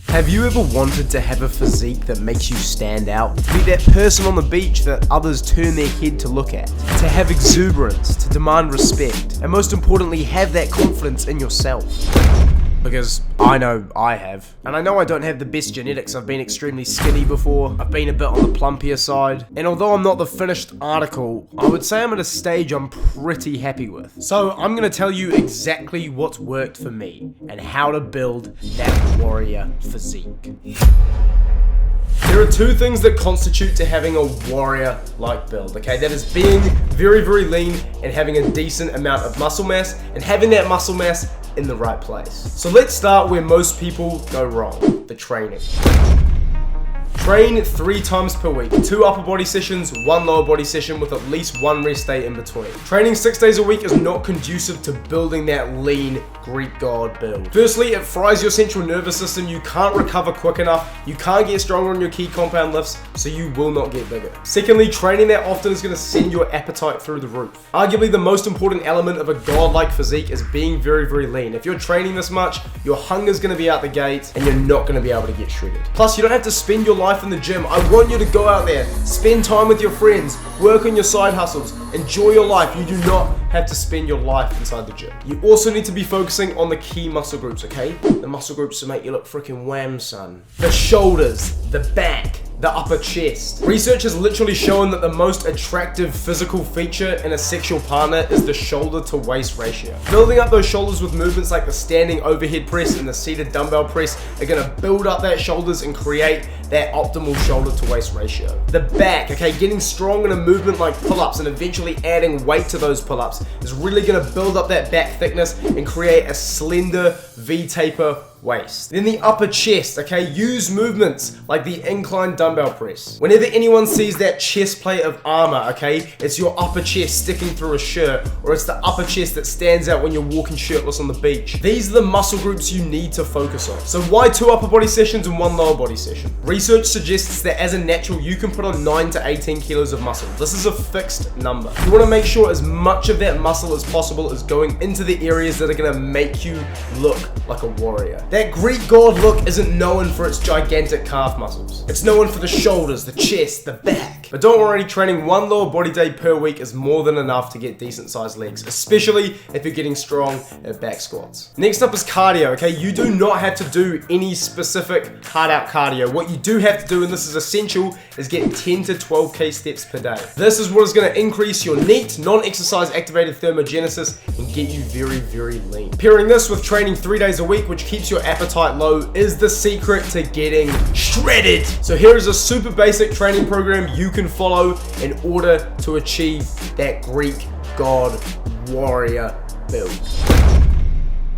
Have you ever wanted to have a physique that makes you stand out? To be that person on the beach that others turn their head to look at? To have exuberance, to demand respect, and most importantly, have that confidence in yourself? Because I know I have. And I know I don't have the best genetics. I've been extremely skinny before. I've been a bit on the plumpier side. And although I'm not the finished article, I would say I'm at a stage I'm pretty happy with. So I'm going to tell you exactly what's worked for me and how to build that warrior physique. There are two things that constitute to having a warrior-like build, okay? That is being very, very lean and having a decent amount of muscle mass and having that muscle mass in the right place. So let's start where most people go wrong, the training. Train 3 times per week, 2 upper body sessions, 1 lower body session with at least 1 rest day in between. Training 6 days a week is not conducive to building that lean Greek god build. Firstly, it fries your central nervous system, you can't recover quick enough, you can't get stronger on your key compound lifts, so you will not get bigger. Secondly, training that often is going to send your appetite through the roof. Arguably the most important element of a godlike physique is being very, very lean. If you're training this much, your hunger's going to be out the gate and you're not going to be able to get shredded. Plus, you don't have to spend your life in the gym. I want you to go out there, spend time with your friends, work on your side hustles, enjoy your life. You do not have to spend your life inside the gym. You also need to be focusing on the key muscle groups, okay? The muscle groups to make you look freaking wham, son. The shoulders, the back, the upper chest. Research has literally shown that the most attractive physical feature in a sexual partner is the shoulder to waist ratio. Building up those shoulders with movements like the standing overhead press and the seated dumbbell press are gonna build up that shoulders and create that optimal shoulder to waist ratio. The back, okay, getting strong in a movement like pull-ups and eventually adding weight to those pull-ups is really gonna build up that back thickness and create a slender V-taper waist. Then the upper chest, okay, use movements like the incline dumbbell press. Whenever anyone sees that chest plate of armor, okay, it's your upper chest sticking through a shirt, or it's the upper chest that stands out when you're walking shirtless on the beach. These are the muscle groups you need to focus on. So why 2 upper body sessions and 1 lower body session? Research suggests that as a natural, you can put on 9 to 18 kilos of muscle. This is a fixed number. You want to make sure as much of that muscle as possible is going into the areas that are going to make you look like a warrior. That Greek god look isn't known for its gigantic calf muscles. It's known for the shoulders, the chest, the back. But don't worry, training 1 lower body day per week is more than enough to get decent sized legs, especially if you're getting strong at back squats. Next up is cardio, okay? You do not have to do any specific hard out cardio. What you do have to do, and this is essential, is get 10 to 12k steps per day. This is what is going to increase your NEAT, non-exercise activated thermogenesis, and get you very, very lean. Pairing this with training 3 days a week, which keeps your appetite low, is the secret to getting shredded. So here is a super basic training program you can follow in order to achieve that Greek god warrior build.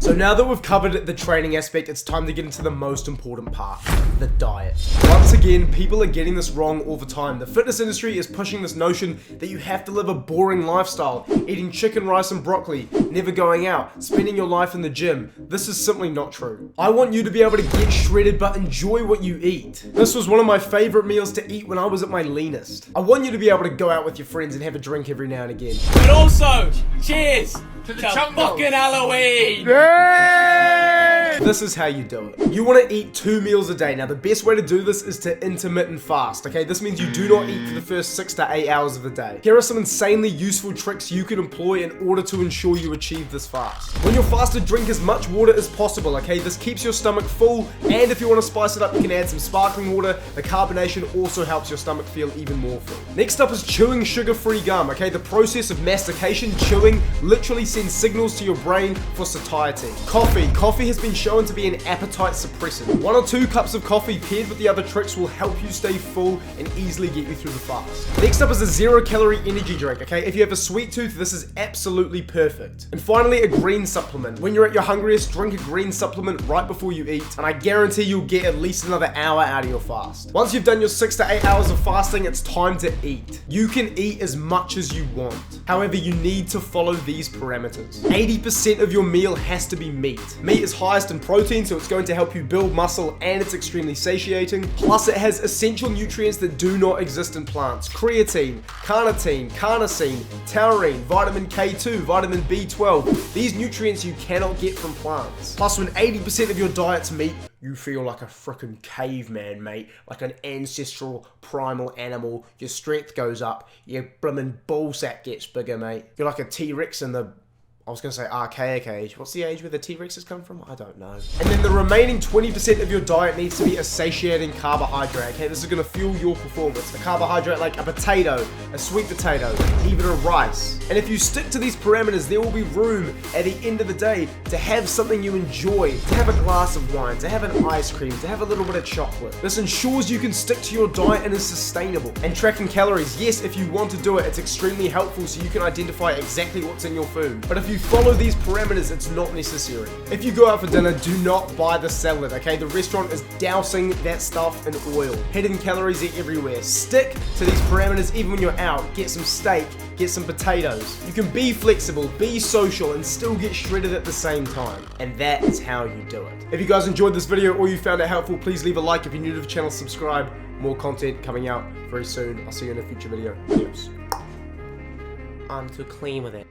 So now that we've covered the training aspect, it's time to get into the most important part, the diet. Once again, people are getting this wrong all the time. The fitness industry is pushing this notion that you have to live a boring lifestyle, eating chicken, rice, and broccoli, never going out, spending your life in the gym. This is simply not true. I want you to be able to get shredded but enjoy what you eat. This was one of my favorite meals to eat when I was at my leanest. I want you to be able to go out with your friends and have a drink every now and again. But also, cheers to fucking Halloween! This is how you do it. You want to eat 2 meals a day. Now, the best way to do this is to intermittent fast, okay? This means you do not eat for the first 6 to 8 hours of the day. Here are some insanely useful tricks you can employ in order to ensure you achieve this fast. When you're fasted, drink as much water as possible, okay? This keeps your stomach full, and if you want to spice it up, you can add some sparkling water. The carbonation also helps your stomach feel even more full. Next up is chewing sugar-free gum, okay? The process of mastication, chewing, literally sends signals to your brain for satiety. Coffee has been shown to be an appetite suppressant. 1 or 2 cups of coffee paired with the other tricks will help you stay full and easily get you through the fast. Next up is a 0-calorie energy drink, okay? If you have a sweet tooth, this is absolutely perfect. And finally, a green supplement. When you're at your hungriest, drink a green supplement right before you eat, and I guarantee you'll get at least another hour out of your fast. Once you've done your 6 to 8 hours of fasting, it's time to eat. You can eat as much as you want. However, you need to follow these parameters. 80% of your meal has to be meat. Meat is highest in protein, so it's going to help you build muscle, and it's extremely satiating. Plus, it has essential nutrients that do not exist in plants. Creatine, carnitine, carnosine, taurine, vitamin K2, vitamin B12. These nutrients you cannot get from plants. Plus, when 80% of your diet's meat, you feel like a frickin' caveman, mate. Like an ancestral primal animal. Your strength goes up. Your blimmin' ballsack gets bigger, mate. You're like a T-Rex in the... I was going to say archaic age. What's the age where the T-Rexes come from? I don't know. And then the remaining 20% of your diet needs to be a satiating carbohydrate. Okay, this is going to fuel your performance. A carbohydrate like a potato, a sweet potato, even a rice. And if you stick to these parameters, there will be room at the end of the day to have something you enjoy, to have a glass of wine, to have an ice cream, to have a little bit of chocolate. This ensures you can stick to your diet and is sustainable. And tracking calories, yes, if you want to do it, it's extremely helpful so you can identify exactly what's in your food. But if you follow these parameters, it's not necessary. If you go out for dinner, do not buy the salad, okay? The restaurant is dousing that stuff in oil. Hidden calories are everywhere. Stick to these parameters even when you're out. Get some steak, get some potatoes. You can be flexible, be social, and still get shredded at the same time. And that is how you do it. If you guys enjoyed this video or you found it helpful, please leave a like. If you're new to the channel, subscribe. More content coming out very soon. I'll see you in a future video. Adios. I'm too clean with it.